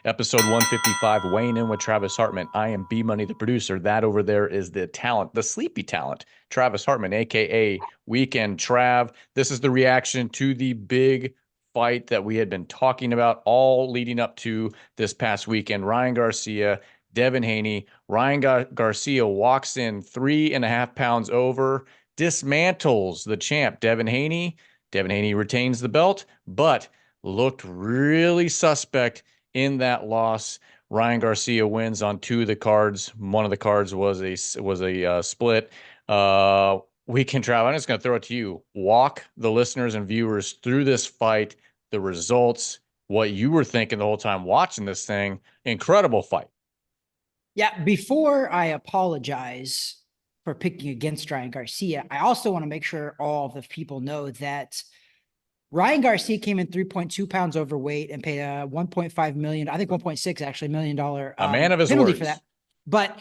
Episode 155, weighing in with Travis Hartman. I am B Money, the producer. That over there is the talent, the sleepy talent, Travis Hartman, aka Weekend Trav. This is the reaction to the big fight that we had been talking about all leading up to this past weekend. Ryan Garcia, Devin Haney. Ryan Garcia walks in 3.5 pounds over, dismantles the champ, Devin Haney. Devin Haney retains the belt, but looked really suspect in that loss. Ryan Garcia wins on two of the cards. One of the cards was a split. Weekend Travel. I'm just going to throw it to you. Walk the listeners and viewers through this fight, the results, what you were thinking the whole time watching this thing. Incredible fight. Yeah, before I apologize for picking against Ryan Garcia, I also want to make sure all of the people know that Ryan Garcia came in 3.2 pounds overweight and paid a 1.5 million, I think 1.6 actually $1 million A man of his penalty words for that. But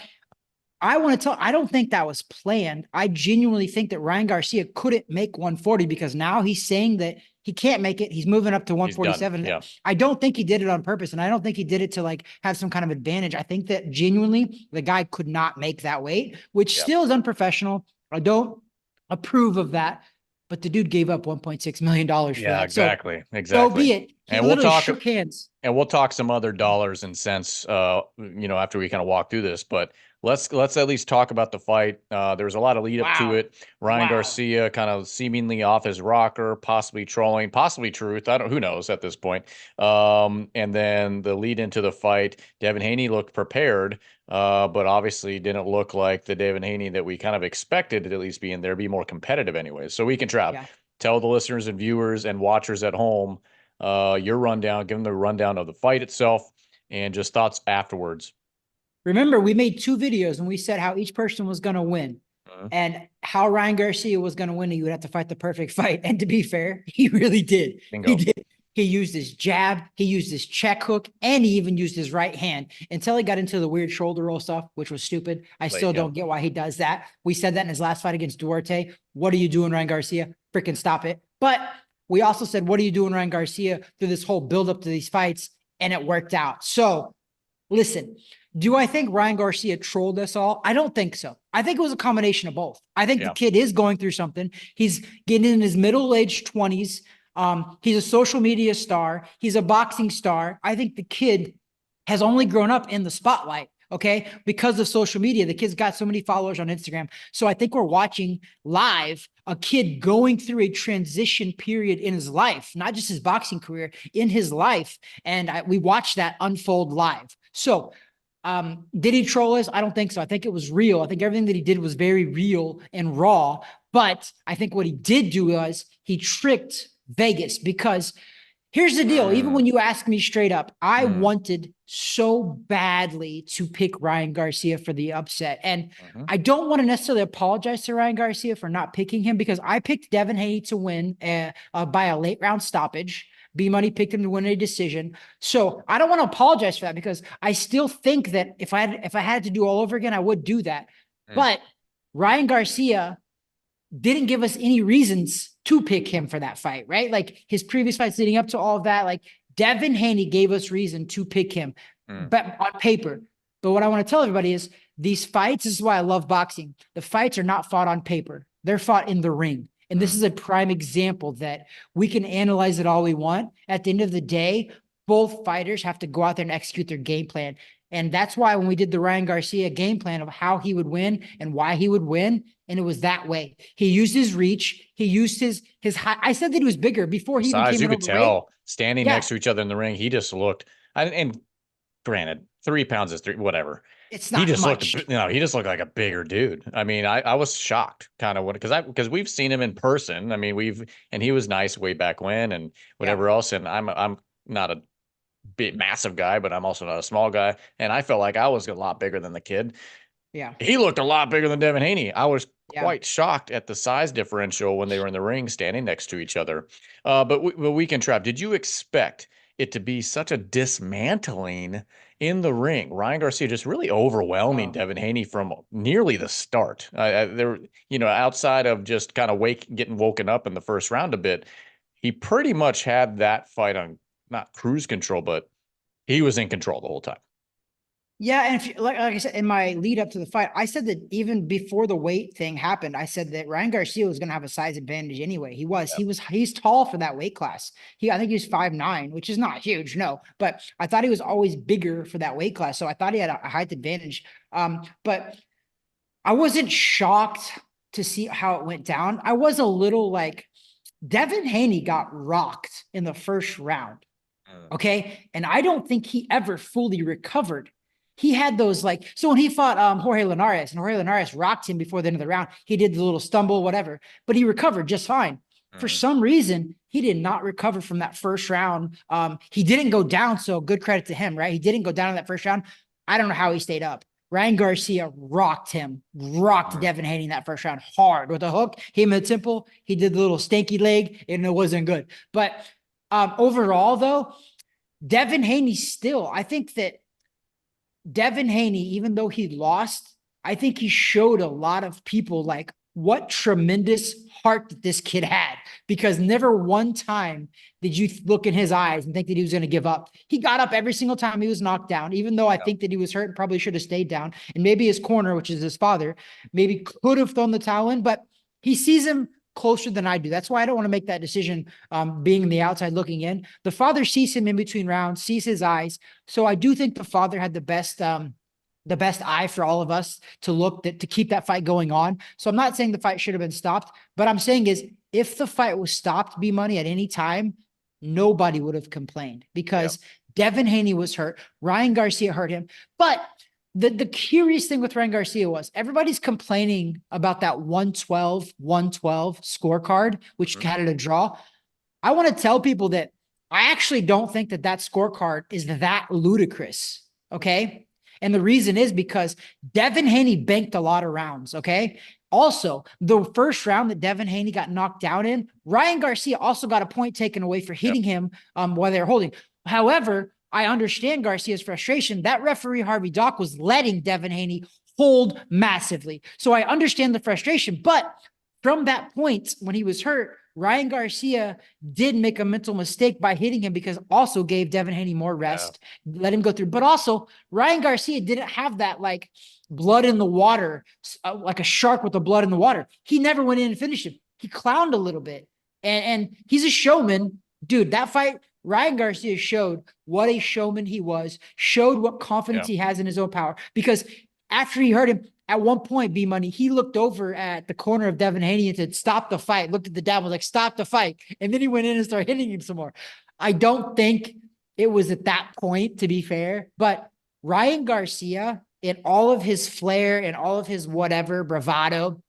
I want to tell, I don't think that was planned. I genuinely think that Ryan Garcia couldn't make 140 because now he's saying that he can't make it. He's moving up to 147. Yeah. I don't think he did it on purpose. And I don't think he did it to like have some kind of advantage. I think that genuinely the guy could not make that weight, which still is unprofessional. I don't approve of that. But the dude gave up $1.6 million for that. Exactly. So, so be it. He and literally shook hands. And we'll talk some other dollars and cents, after we kind of walk through this. But let's at least talk about the fight. There was a lot of lead up to it. Ryan Garcia kind of seemingly off his rocker, possibly trolling, possibly truth. Who knows at this point. And then the lead into the fight, Devin Haney looked prepared, but obviously didn't look like the Devin Haney that we kind of expected to at least be in there, be more competitive anyways. So we can tell the listeners and viewers and watchers at home your rundown, give them the rundown of the fight itself and just thoughts afterwards. Remember, we made 2 videos and we said how each person was going to win and how Ryan Garcia was going to win. He would have to fight the perfect fight. And to be fair, he really did. Bingo. He did. He used his jab, he used his check hook, and he even used his right hand until he got into the weird shoulder roll stuff, which was stupid. I still don't get why he does that. We said that in his last fight against Duarte. What are you doing, Ryan Garcia? Freaking stop it. But we also said, what are you doing, Ryan Garcia, through this whole buildup to these fights? And it worked out. So listen, do I think Ryan Garcia trolled us all? I don't think so. I think it was a combination of both. I think the kid is going through something. He's getting in his middle-aged 20s. He's a social media star. He's a boxing star. I think the kid has only grown up in the spotlight. Okay. Because of social media, the kid's got so many followers on Instagram. So I think we're watching live a kid going through a transition period in his life, not just his boxing career, in his life. And we watched that unfold live. So did he troll us? I don't think so. I think it was real. I think everything that he did was very real and raw. But I think what he did do was he tricked Vegas, because here's the deal. Even when you ask me straight up, I wanted so badly to pick Ryan Garcia for the upset. And I don't want to necessarily apologize to Ryan Garcia for not picking him, because I picked Devin Haney to win by a late round stoppage. B Money picked him to win a decision. So I don't want to apologize for that, because I still think that if I had to do all over again, I would do that. But Ryan Garcia didn't give us any reasons to pick him for that fight, right? Like his previous fights leading up to all of that, like Devin Haney gave us reason to pick him, but on paper. But what I want to tell everybody is these fights, this is why I love boxing. The fights are not fought on paper. They're fought in the ring. And this is a prime example that we can analyze it all we want. At the end of the day, both fighters have to go out there and execute their game plan. And that's why when we did the Ryan Garcia game plan of how he would win and why he would win, and it was that way. He used his reach. He used his high. I said that he was bigger before he even came in. You could tell standing next to each other in the ring. He just looked, and granted, 3 pounds is whatever. It's not much. He just looked like a bigger dude. I mean, I was shocked kind of because we've seen him in person. I mean, and he was nice way back when and whatever else. And I'm not a big massive guy, but I'm also not a small guy. And I felt like I was a lot bigger than the kid. Yeah. He looked a lot bigger than Devin Haney. I was quite shocked at the size differential when they were in the ring standing next to each other. But Weekend Trap, did you expect it to be such a dismantling in the ring? Ryan Garcia just really overwhelming Devin Haney from nearly the start. There, outside of just kind of getting woken up in the first round a bit, he pretty much had that fight on not cruise control, but He was in control the whole time. Yeah, and if you, like I said in my lead up to the fight, I said that even before the weight thing happened, I said that Ryan Garcia was going to have a size advantage anyway. He's tall for that weight class. I think he was 5'9", which is not huge, no, but I thought he was always bigger for that weight class, so I thought he had a height advantage. But I wasn't shocked to see how it went down. I was a little like Devin Haney got rocked in the first round. Okay. And I don't think he ever fully recovered. He had those like, so when he fought Jorge Linares and Jorge Linares rocked him before the end of the round, he did the little stumble, whatever, but he recovered just fine. For some reason, he did not recover from that first round. He didn't go down, so good credit to him, right? He didn't go down in that first round. I don't know how he stayed up. Ryan Garcia rocked Devin Haney in that first round hard with a hook. Hit him in the temple. He did the little stanky leg, and it wasn't good. But overall, though, Devin Haney still, I think that Devin Haney, even though he lost, I think he showed a lot of people like what tremendous heart that this kid had, because never one time did you look in his eyes and think that he was going to give up. He got up every single time he was knocked down, even though I think that he was hurt and probably should have stayed down. And maybe his corner, which is his father, maybe could have thrown the towel in, but he sees him closer than I do. That's why I don't want to make that decision being the outside looking in. The father sees him in between rounds, sees his eyes. So I do think the father had the best eye for all of us to look to keep that fight going on. So I'm not saying the fight should have been stopped, but I'm saying is if the fight was stopped, B Money, at any time, nobody would have complained because Devin Haney was hurt. Ryan Garcia hurt him. But the curious thing with Ryan Garcia was everybody's complaining about that 112 scorecard, which had it a draw. I want to tell people that I actually don't think that scorecard is that ludicrous. Okay. And the reason is because Devin Haney banked a lot of rounds. Okay. Also, the first round that Devin Haney got knocked down in, Ryan Garcia also got a point taken away for hitting him while they were holding. However, I understand Garcia's frustration. That referee, Harvey Dock, was letting Devin Haney hold massively. So I understand the frustration. But from that point, when he was hurt, Ryan Garcia did make a mental mistake by hitting him because also gave Devin Haney more rest, let him go through. But also, Ryan Garcia didn't have that like blood in the water, like a shark with the blood in the water. He never went in and finished him. He clowned a little bit. And he's a showman. Dude, that fight, Ryan Garcia showed what a showman he was, showed what confidence he has in his own power. Because after he hurt him, at one point, B Money, he looked over at the corner of Devin Haney and said, "Stop the fight." Looked at the dad, was like, "Stop the fight." And then he went in and started hitting him some more. I don't think it was at that point, to be fair, but Ryan Garcia, in all of his flair and all of his whatever bravado,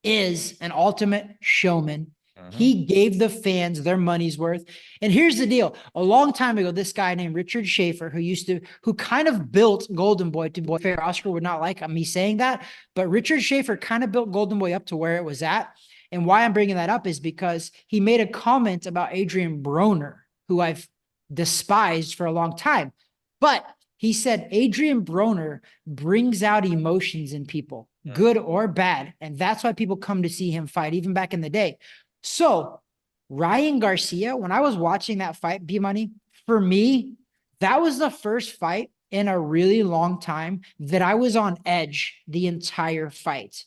is an ultimate showman. He gave the fans their money's worth. And here's the deal. A long time ago, this guy named Richard Schaefer, who kind of built Golden Boy, to be fair, Oscar would not like me saying that, but Richard Schaefer kind of built Golden Boy up to where it was at. And why I'm bringing that up is because he made a comment about Adrian Broner, who I've despised for a long time. But he said Adrian Broner brings out emotions in people, good or bad. And that's why people come to see him fight, even back in the day. So Ryan Garcia, when I was watching that fight, B Money, for me, that was the first fight in a really long time that I was on edge the entire fight,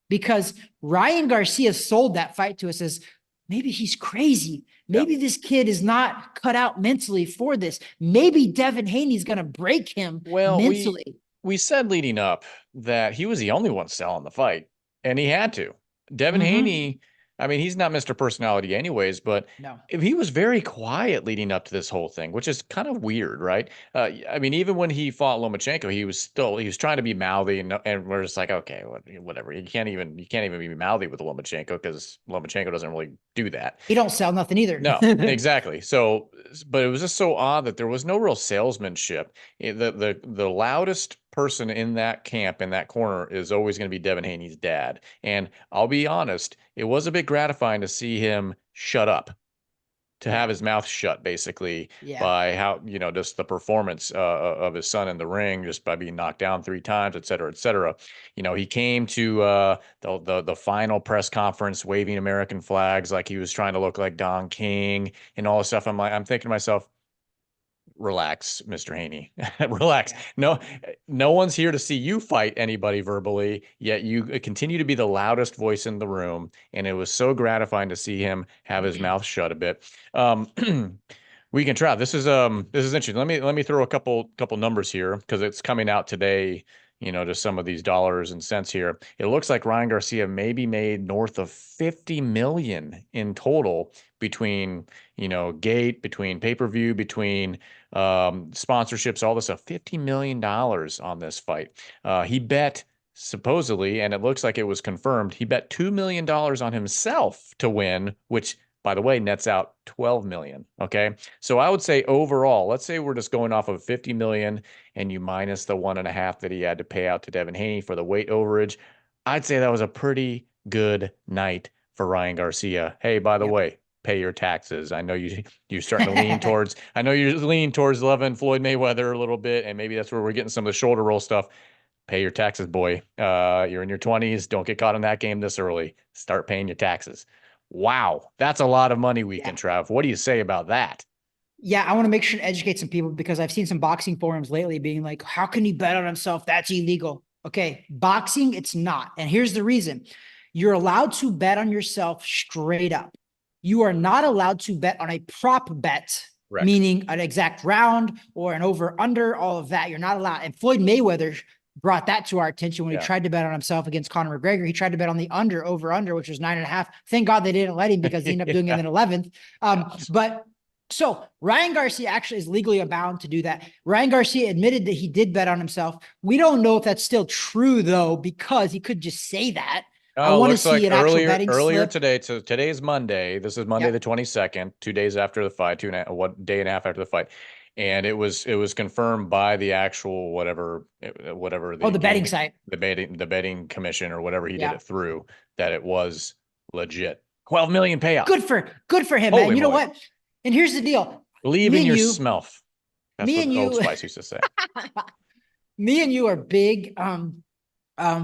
because Ryan Garcia sold that fight to us as maybe he's crazy. Maybe this kid is not cut out mentally for this. Maybe Devin Haney's going to break him mentally. We said leading up that he was the only one selling the fight, and he had to. Devin Haney, I mean, he's not Mr. Personality anyways, but he was very quiet leading up to this whole thing, which is kind of weird, right? I mean, even when he fought Lomachenko, he was trying to be mouthy, and we're just like, okay, whatever. You can't even be mouthy with Lomachenko because Lomachenko doesn't really do that. He don't sell nothing either. No, exactly. So, but it was just so odd that there was no real salesmanship. The loudest person in that camp, in that corner, is always going to be Devin Haney's dad. And I'll be honest, it was a bit gratifying to see him shut up, to have his mouth shut, basically, by how, just the performance of his son in the ring, just by being knocked down 3 times, et cetera, et cetera. He came to the final press conference waving American flags like he was trying to look like Don King and all this stuff. I'm thinking to myself, relax, Mr. Haney. Relax. No one's here to see you fight anybody verbally, yet you continue to be the loudest voice in the room. And it was so gratifying to see him have his mouth shut a bit. We can try. This is interesting. Let me throw a couple numbers here because it's coming out today, to some of these dollars and cents here. It looks like Ryan Garcia maybe made north of 50 million in total between, gate, between pay-per-view, between sponsorships, all this stuff. $50 million on this fight. He bet supposedly, and it looks like it was confirmed, he bet $2 million on himself to win, which, by the way, nets out 12 million. Okay. So I would say overall, let's say we're just going off of 50 million and you minus the 1.5 that he had to pay out to Devin Haney for the weight overage. I'd say that was a pretty good night for Ryan Garcia. Hey, by the way, pay your taxes. I know you're starting to lean towards, I know you're leaning towards loving Floyd Mayweather a little bit. And maybe that's where we're getting some of the shoulder roll stuff. Pay your taxes, boy. You're in your 20s. Don't get caught in that game this early. Start paying your taxes. Wow, that's a lot of money weekend, Trav. What do you say about that? Yeah, I want to make sure to educate some people because I've seen some boxing forums lately being like, how can he bet on himself? That's illegal. Okay, boxing, it's not. And here's the reason. You're allowed to bet on yourself straight up. You are not allowed to bet on a prop bet, correct, meaning an exact round or an over-under, all of that. You're not allowed. And Floyd Mayweather brought that to our attention when he tried to bet on himself against Conor McGregor. He tried to bet on the over, which was 9.5. Thank God they didn't let him because he ended up doing it in 11th. But so Ryan Garcia actually is legally bound to do that. Ryan Garcia admitted that he did bet on himself. We don't know if that's still true though, because he could just say that. I want to see an actual betting slip. Today. So today is Monday. This is Monday the 22nd, 2 days after the fight, day and a half after the fight. And it was confirmed by the actual whatever the betting site, the betting commission or whatever he did it through, that it was legit. 12 million payout. Good for him, man. You know what? And here's the deal. Believe in your smelf. That's what Old Spice used to say. Me and you are big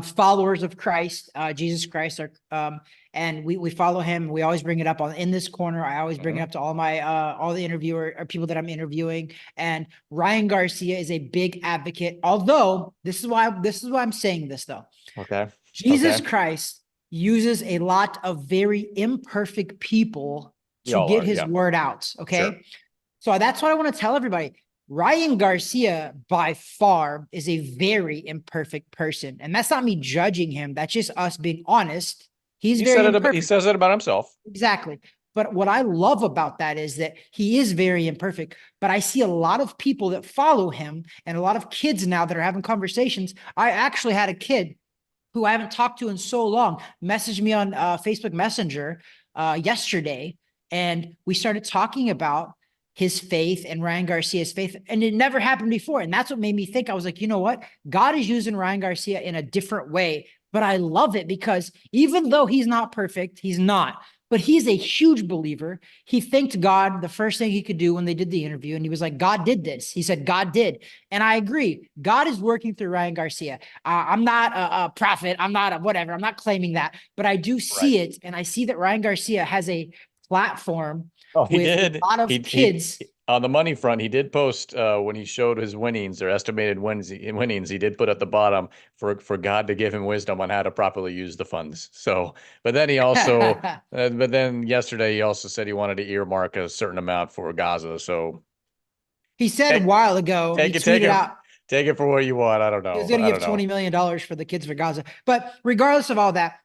followers of Christ, Jesus Christ, and we follow him. We always bring it up in this corner. I always bring it up to all my all the interviewer or people that I'm interviewing. And Ryan Garcia is a big advocate. Although this is why I'm saying this though. Okay. Jesus Christ uses a lot of very imperfect people to get his word out. Okay. Sure. So that's what I want to tell everybody. Ryan Garcia, by far, is a very imperfect person. And that's not me judging him. That's just us being honest. He says it about himself. Exactly. But what I love about that is that he is very imperfect. But I see a lot of people that follow him and a lot of kids now that are having conversations. I actually had a kid who I haven't talked to in so long message me on Facebook Messenger yesterday. And we started talking about his faith and Ryan Garcia's faith. And it never happened before. And that's what made me think, I was like, you know what? God is using Ryan Garcia in a different way. But I love it because even though he's not perfect, he's not, but he's a huge believer. He thanked God the first thing he could do when they did the interview. And he was like, God did this. He said, God did. And I agree. God is working through Ryan Garcia. I'm not a prophet. I'm not a whatever. I'm not claiming that, but I do see it. And I see that Ryan Garcia has a platform with a lot of kids. On the money front, he did post when he showed his winnings, or estimated winnings, he did put at the bottom for God to give him wisdom on how to properly use the funds. So, but then he also, but then yesterday he also said he wanted to earmark a certain amount for Gaza. So he said a while ago, he tweeted out, take it for what you want. I don't know. He was going to give $20 million for the kids for Gaza. But regardless of all that,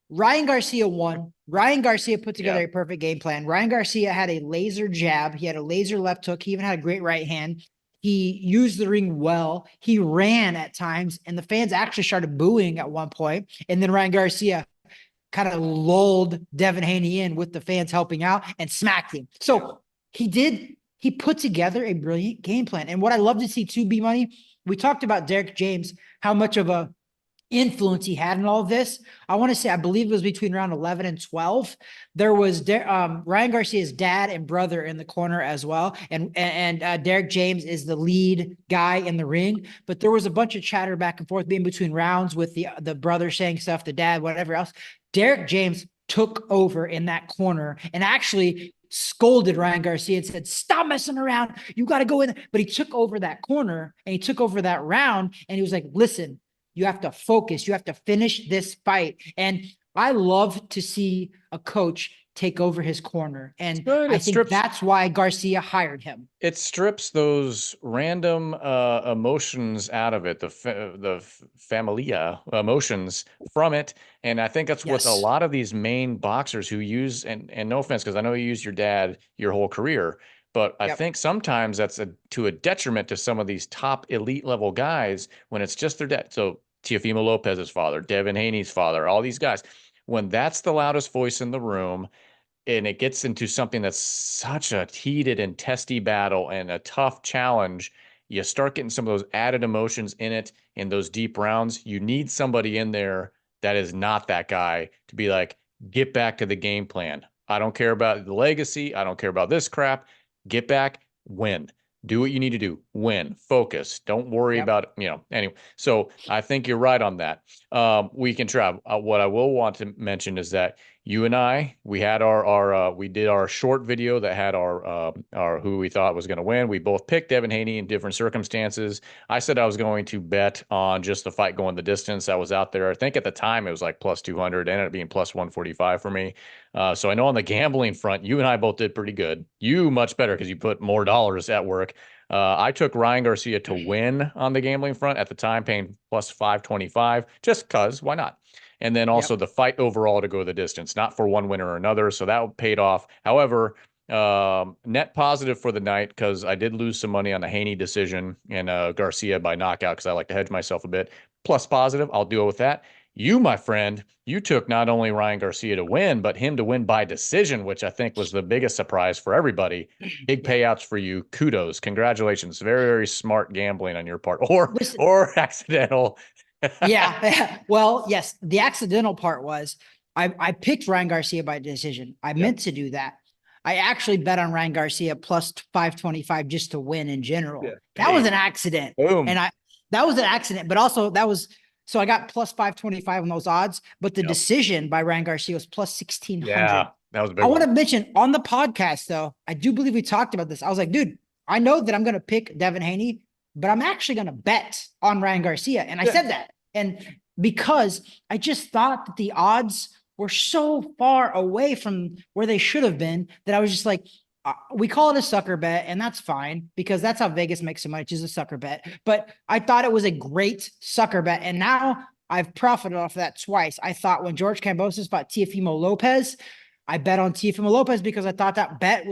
Ryan Garcia won. Ryan Garcia put together a perfect game plan. Ryan Garcia had a laser jab. He had a laser left hook. He even had a great right hand. He used the ring well. He ran at times, and the fans actually started booing at one point. And then Ryan Garcia kind of lulled Devin Haney in with the fans helping out and smacked him. So he put together a brilliant game plan. And what I love to see too, B-Money, we talked about Derek James, how much of a influence he had in all of this. I want to say, I believe it was between round 11 and 12. There was Ryan Garcia's dad and brother in the corner as well. And Derek James is the lead guy in the ring, but there was a bunch of chatter back and forth in between rounds with the brother saying stuff, the dad, whatever else. Derek James took over in that corner and actually scolded Ryan Garcia and said, "Stop messing around. You got to go in." But he took over that corner and he took over that round. And he was like, "Listen, you have to focus. You have to finish this fight." And I love to see a coach take over his corner. And good. I think that's why Garcia hired him. It strips those random emotions out of it, the familia emotions from it. And I think that's what a lot of these main boxers who use, and no offense, because I know you used your dad your whole career, but I think sometimes that's to a detriment to some of these top elite level guys when it's just their dad. So Teofimo Lopez's father, Devin Haney's father, all these guys, when that's the loudest voice in the room, and it gets into something that's such a heated and testy battle and a tough challenge, you start getting some of those added emotions in it in those deep rounds. You need somebody in there that is not that guy to be like, get back to the game plan. I don't care about the legacy. I don't care about this crap. Get back, win. Do what you need to do. Win. Focus. Don't worry about, anyway. So I think you're right on that. We can try. What I will want to mention is that you and I, we had we did our short video that had our who we thought was going to win. We both picked Devin Haney in different circumstances. I said I was going to bet on just the fight going the distance. I was out there. I think at the time it was like plus 200, ended up being plus 145 for me. So I know on the gambling front, you and I both did pretty good. You much better because you put more dollars at work. I took Ryan Garcia to win on the gambling front at the time, paying plus 525, just because, why not? And then also the fight overall to go the distance, not for one winner or another. So that paid off. However, net positive for the night because I did lose some money on the Haney decision and Garcia by knockout because I like to hedge myself a bit. Plus positive, I'll deal with that. You, my friend, you took not only Ryan Garcia to win, but him to win by decision, which I think was the biggest surprise for everybody. Big payouts for you. Kudos. Congratulations. Very, very smart gambling on your part or accidental. Yeah. Well, yes, the accidental part was I picked Ryan Garcia by decision. I meant to do that. I actually bet on Ryan Garcia plus 525 just to win in general. Yeah. That was an accident. Boom. And that was an accident, but also so I got plus 525 on those odds, but the decision by Ryan Garcia was plus 1600. Yeah, that was a big I want to mention on the podcast though, I do believe we talked about this. I was like, dude, I know that I'm going to pick Devin Haney, but I'm actually going to bet on Ryan Garcia. And I said that. And because I just thought that the odds were so far away from where they should have been that I was just like, we call it a sucker bet, and that's fine because that's how Vegas makes so much, is a sucker bet. But I thought it was a great sucker bet. And now I've profited off of that twice. I thought when George Kambosos fought Teofimo Lopez, I bet on Teofimo Lopez because I thought that bet it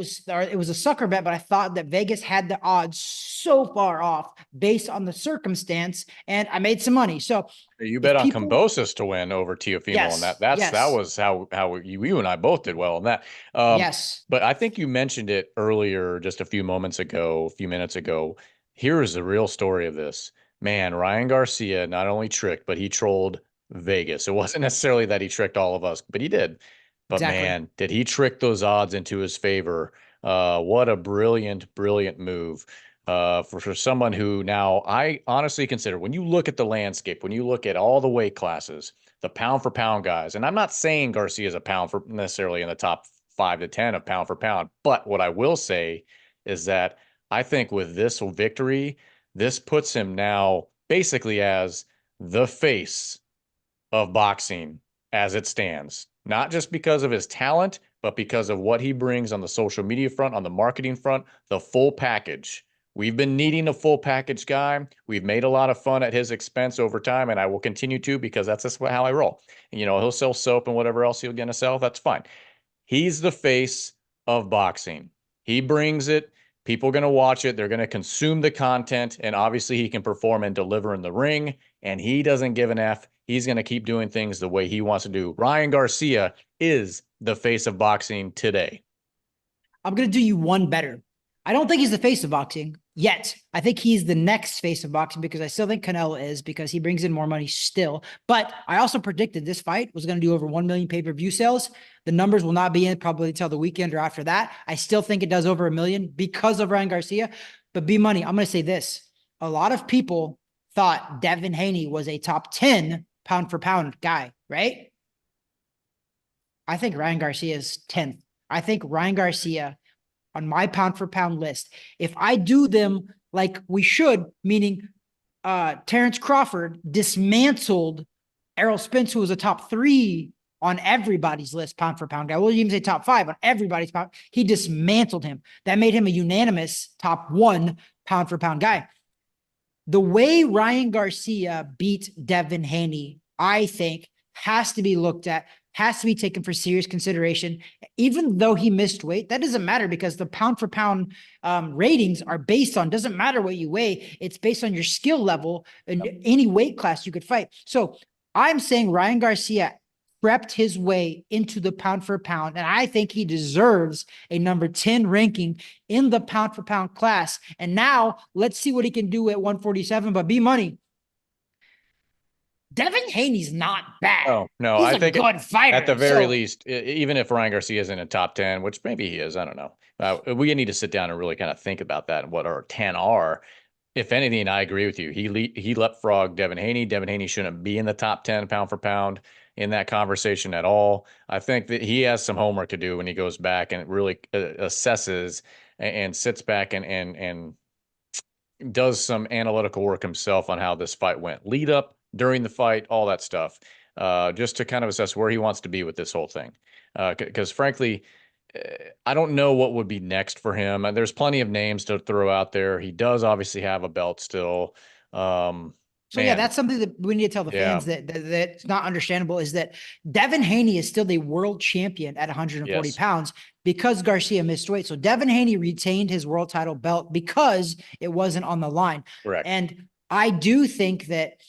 was a sucker bet, but I thought that Vegas had the odds so far off based on the circumstance, and I made some money. So you bet on Kambosos to win over Teofimo, and that was how you and I both did well on that. But I think you mentioned it earlier, just a few minutes ago. Here is the real story of this. Man, Ryan Garcia not only tricked, but he trolled Vegas. It wasn't necessarily that he tricked all of us, but he did. But man, did he trick those odds into his favor? What a brilliant, brilliant move for someone who now I honestly consider, when you look at the landscape, when you look at all the weight classes, the pound for pound guys, and I'm not saying Garcia is a pound for necessarily in the top 5 to 10 of pound for pound, but what I will say is that I think with this victory, this puts him now basically as the face of boxing as it stands. Not just because of his talent, but because of what he brings on the social media front, on the marketing front, the full package. We've been needing a full package guy. We've made a lot of fun at his expense over time, and I will continue to because that's just how I roll. He'll sell soap and whatever else he'll going to sell. That's fine. He's the face of boxing. He brings it. People are going to watch it. They're going to consume the content, and obviously he can perform and deliver in the ring, and he doesn't give an F. He's going to keep doing things the way he wants to do. Ryan Garcia is the face of boxing today. I'm going to do you one better. I don't think he's the face of boxing yet. I think he's the next face of boxing because I still think Canelo is, because he brings in more money still. But I also predicted this fight was going to do over 1 million pay-per-view sales. The numbers will not be in probably until the weekend or after that. I still think it does over 1 million because of Ryan Garcia. But B Money, I'm going to say this. A lot of people thought Devin Haney was a top 10 pound for pound guy, right? I think Ryan Garcia is 10th. I think Ryan Garcia on my pound for pound list, if I do them like we should, meaning Terrence Crawford dismantled Errol Spence, who was a top 3 on everybody's list, pound for pound guy. We'll even say top 5 on everybody's pound. He dismantled him. That made him a unanimous top 1 pound for pound guy. The way Ryan Garcia beat Devin Haney, I think, has to be looked at, has to be taken for serious consideration. Even though he missed weight, that doesn't matter because the pound for pound ratings are based on, doesn't matter what you weigh, it's based on your skill level in any weight class you could fight. So I'm saying Ryan Garcia prepped his way into the pound for pound, and I think he deserves a number 10 ranking in the pound for pound class. And now let's see what he can do at 147. But B Money, Devin Haney's not bad. Oh, no, He's I a think good fighter. at the very least, even if Ryan Garcia is in a top 10, which maybe he is, I don't know. We need to sit down and really kind of think about that and what our 10 are. If anything, I agree with you. He leapfrogged Devin Haney. Devin Haney shouldn't be in the top 10 pound for pound in that conversation at all. I think that he has some homework to do when he goes back and really assesses and sits back and does some analytical work himself on how this fight went, lead up, during the fight, all that stuff, just to kind of assess where he wants to be with this whole thing. Because frankly, I don't know what would be next for him. There's plenty of names to throw out there. He does obviously have a belt still. So yeah, that's something that we need to tell the fans that's not understandable, is that Devin Haney is still the world champion at 140 pounds because Garcia missed weight. So Devin Haney retained his world title belt because it wasn't on the line. Correct. And I do think that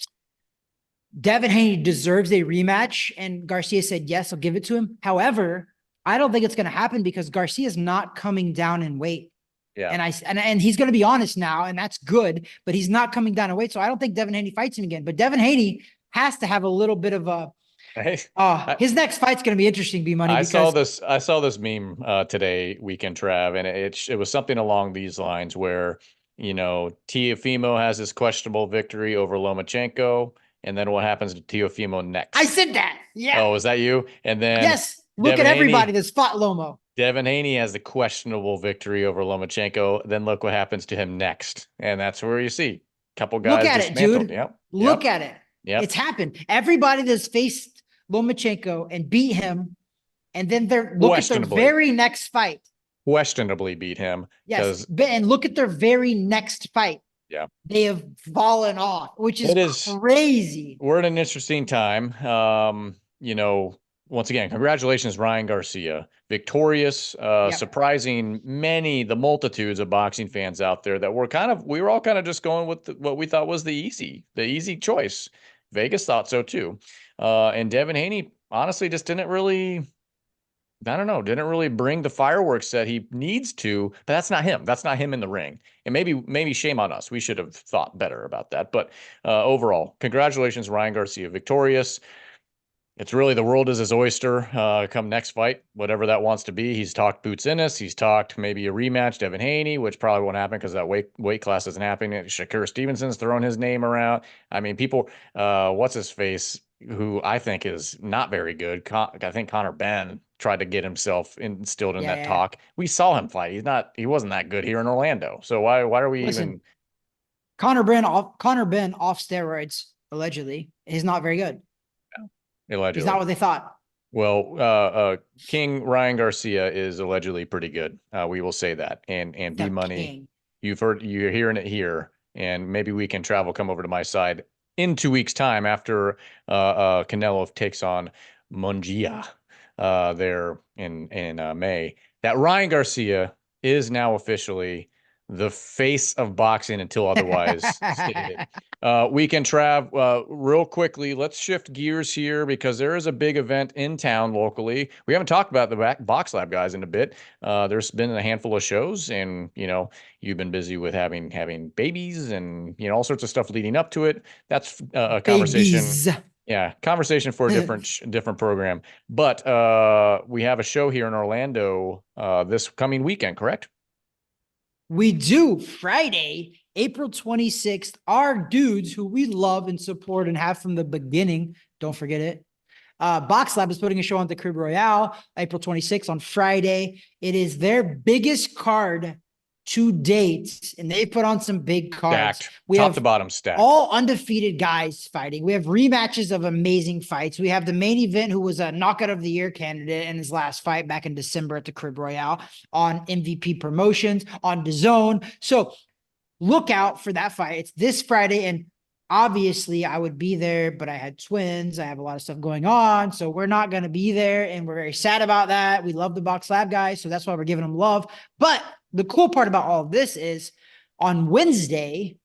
Devin Haney deserves a rematch, and Garcia said, yes, I'll give it to him. However, I don't think it's going to happen because Garcia is not coming down in weight. Yeah. And he's going to be honest now, and that's good, but he's not coming down in weight. So I don't think Devin Haney fights him again. But Devin Haney has to have a little bit of a his next fight's going to be interesting, B Money. I saw this meme today, Weekend Trav, and it was something along these lines where, you know, Teofimo has his questionable victory over Lomachenko, and then what happens to Teofimo next? I said that. Yeah. Oh, is that you? And then yes, look at everybody that's fought Lomo. Devin Haney has the questionable victory over Lomachenko. Then look what happens to him next, and that's where you see a couple guys. Look at it, dude. Yep. Look at it. Yep. It's happened. Everybody that's faced Lomachenko and beat him, and then look at their very next fight. Questionably beat him. Yes, and look at their very next fight. Yeah, they have fallen off, which is crazy. We're at an interesting time. You know, once again, congratulations, Ryan Garcia, victorious, surprising the multitudes of boxing fans out there that we were all kind of just going with what we thought was the easy choice. Vegas thought so too. And Devin Haney honestly just didn't really bring the fireworks that he needs to, but that's not him. That's not him in the ring. And maybe shame on us. We should have thought better about that. But overall, congratulations, Ryan Garcia, victorious. It's really the world is his oyster come next fight, whatever that wants to be. He's talked Boots Ennis. He's talked maybe a rematch, Devin Haney, which probably won't happen because that weight class isn't happening. Shakur Stevenson's throwing his name around. I mean, people, what's his face, who I think is not very good. I think Connor Benn tried to get himself instilled in that talk. We saw him fight. He wasn't that good here in Orlando. So why are we even? Connor Benn off steroids, allegedly, is not very good. Allegedly. He's not what they thought. Well, King Ryan Garcia is allegedly pretty good. We will say that. And B Money, you're hearing it here. And maybe we can come over to my side in 2 weeks' time after Canelo takes on Mungia there in May. That Ryan Garcia is now officially the face of boxing until otherwise stated. Weekend Trav, real quickly, let's shift gears here because there is a big event in town locally. We haven't talked about the Box Lab guys in a bit. There's been a handful of shows, and you know you've been busy with having babies and all sorts of stuff leading up to it. That's a conversation. Babies. Yeah, conversation for a different program. But we have a show here in Orlando this coming weekend, correct? We do. Friday, April 26th, our dudes who we love and support and have from the beginning, don't forget it, Box Lab is putting a show on the Crib Royale, April 26th on Friday. It is their biggest card to date, and they put on some big cards. Stacked. We Top have to bottom stacked. all undefeated guys fighting. We have rematches of amazing fights. We have the main event, who was a knockout of the year candidate in his last fight back in December at the Crib Royale on MVP Promotions, on DAZN. So look out for that fight. It's this Friday, and obviously I would be there, but I had twins. I have a lot of stuff going on, so we're not going to be there, and we're very sad about that. We love the Box Lab guys, so that's why we're giving them love. But the cool part about all of this is on Wednesday,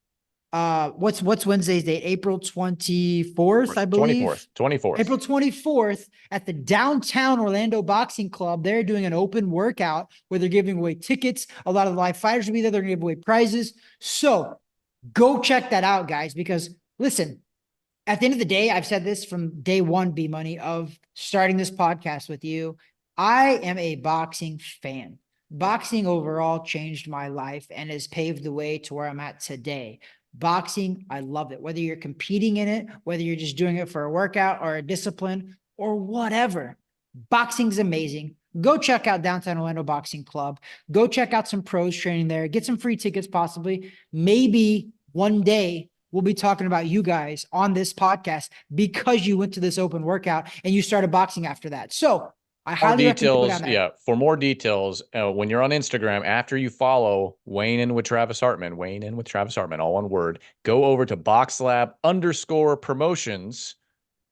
what's Wednesday's date? April 24th, I believe. 24th. April 24th at the Downtown Orlando Boxing Club. They're doing an open workout where they're giving away tickets. A lot of the live fighters will be there. They're going to give away prizes. So go check that out, guys, because listen, at the end of the day, I've said this from day one, B Money, of starting this podcast with you. I am a boxing fan. Boxing overall changed my life and has paved the way to where I'm at today. Boxing, I love it. Whether you're competing in it, whether you're just doing it for a workout or a discipline or whatever, boxing's amazing. Go check out Downtown Orlando Boxing Club. Go check out some pros training there. Get some free tickets possibly. Maybe one day we'll be talking about you guys on this podcast because you went to this open workout and you started boxing after that. So I highly recommend yeah. For more details, when you're on Instagram, after you follow Weighing In with Travis Hartman, all one word, go over to boxlab_promotions.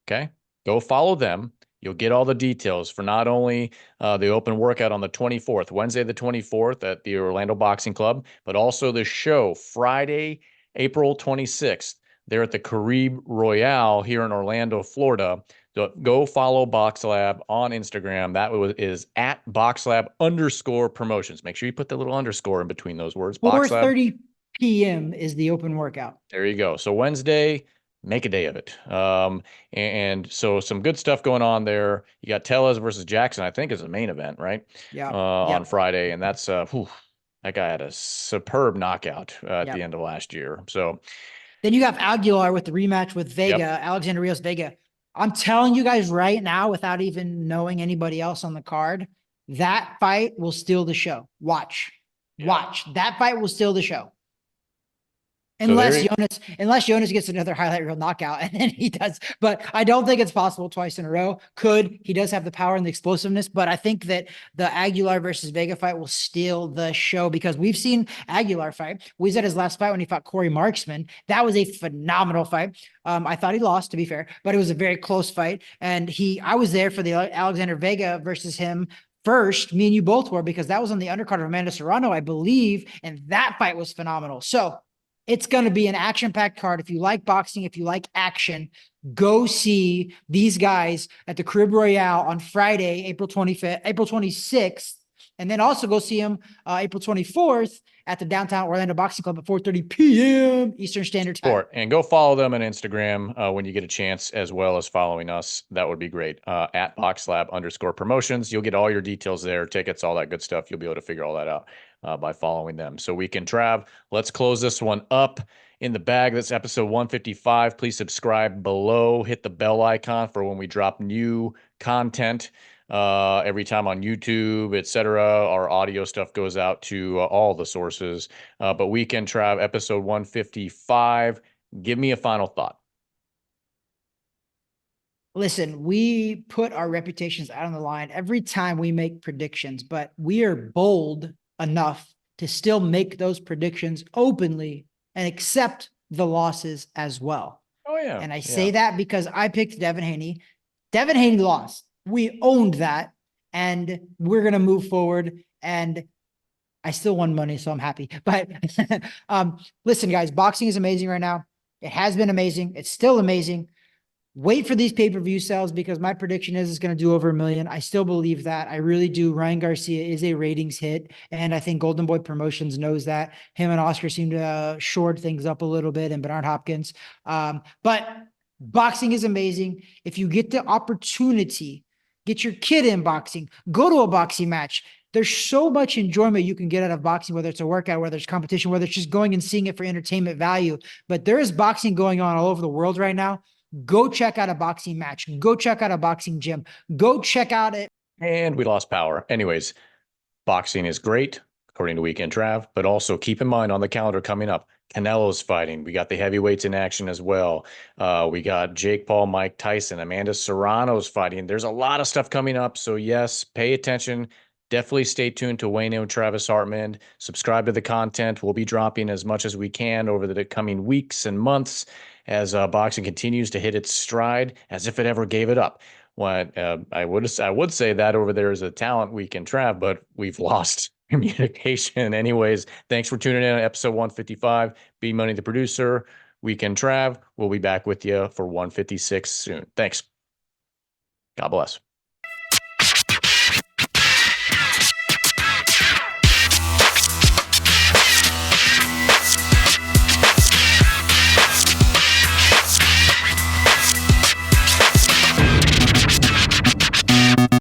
Okay. Go follow them. You'll get all the details for not only the open workout on the 24th, Wednesday, the 24th at the Orlando Boxing Club, but also the show Friday, April 26th. They're at the Crib Royale here in Orlando, Florida. So go follow Box Lab on Instagram. That is at boxlab_promotions. Make sure you put the little underscore in between those words. 4:30 p.m. is the open workout. There you go. So Wednesday, make a day of it. And so some good stuff going on there. You got Tellez versus Jackson, I think, is the main event, right? Yeah. On Friday. And that's, that guy had a superb knockout at the end of last year. So then you have Aguilar with the rematch with Vega, Alexander Rios Vega. I'm telling you guys right now, without even knowing anybody else on the card, that fight will steal the show. Watch. That fight will steal the show. Unless Jonas gets another highlight reel knockout, and then he does. But I don't think it's possible twice in a row. He does have the power and the explosiveness, but I think that the Aguilar versus Vega fight will steal the show because we've seen Aguilar fight. We said his last fight when he fought Corey Marksman. That was a phenomenal fight. I thought he lost, to be fair, but it was a very close fight. And I was there for the Alexander Vega versus him first. Me and you both were, because that was on the undercard of Amanda Serrano, I believe. And that fight was phenomenal. So it's going to be an action-packed card. If you like boxing, if you like action, go see these guys at the Crib Royale on Friday, April 26th. And then also go see them April 24th at the Downtown Orlando Boxing Club at 4:30 p.m. Eastern Standard Time. And go follow them on Instagram when you get a chance, as well as following us. That would be great. At boxlab_promotions. You'll get all your details there, tickets, all that good stuff. You'll be able to figure all that out by following them. So Weekend Trav, let's close this one up. In the bag, that's episode 155. Please subscribe below. Hit the bell icon for when we drop new content. Every time on YouTube, etc. Our audio stuff goes out to all the sources. But Weekend Trav, episode 155. Give me a final thought. Listen, we put our reputations out on the line every time we make predictions, but we are bold enough to still make those predictions openly and accept the losses as well. Oh, yeah. And I say that because I picked Devin Haney. Devin Haney lost. We owned that, and we're going to move forward, and I still won money, so I'm happy. But listen, guys, boxing is amazing right now. It has been amazing. It's still amazing. Wait for these pay-per-view sales, because my prediction is it's going to do over 1 million. I still believe that. I really do. Ryan Garcia is a ratings hit, and I think Golden Boy Promotions knows that. Him and Oscar seem to short things up a little bit, and Bernard Hopkins. But boxing is amazing. If you get the opportunity, get your kid in boxing, go to a boxing match. There's so much enjoyment you can get out of boxing, whether it's a workout, whether it's competition, whether it's just going and seeing it for entertainment value. But there is boxing going on all over the world right now. Go check out a boxing match. Go check out a boxing gym. Go check out it. And we lost power. Anyways, boxing is great, according to Weekend Trav, but also keep in mind on the calendar coming up, Canelo's fighting. We got the heavyweights in action as well. We got Jake Paul, Mike Tyson, Amanda Serrano's fighting. There's a lot of stuff coming up. So, yes, pay attention. Definitely stay tuned to Wayne and Travis Hartman. Subscribe to the content. We'll be dropping as much as we can over the coming weeks and months as boxing continues to hit its stride, as if it ever gave it up. What I would say that over there is a talent we can Trav, but we've lost communication. Anyways, thanks for tuning in on episode 155. B Money the producer, Weekend Trav. We'll be back with you for 156 soon. Thanks. God bless.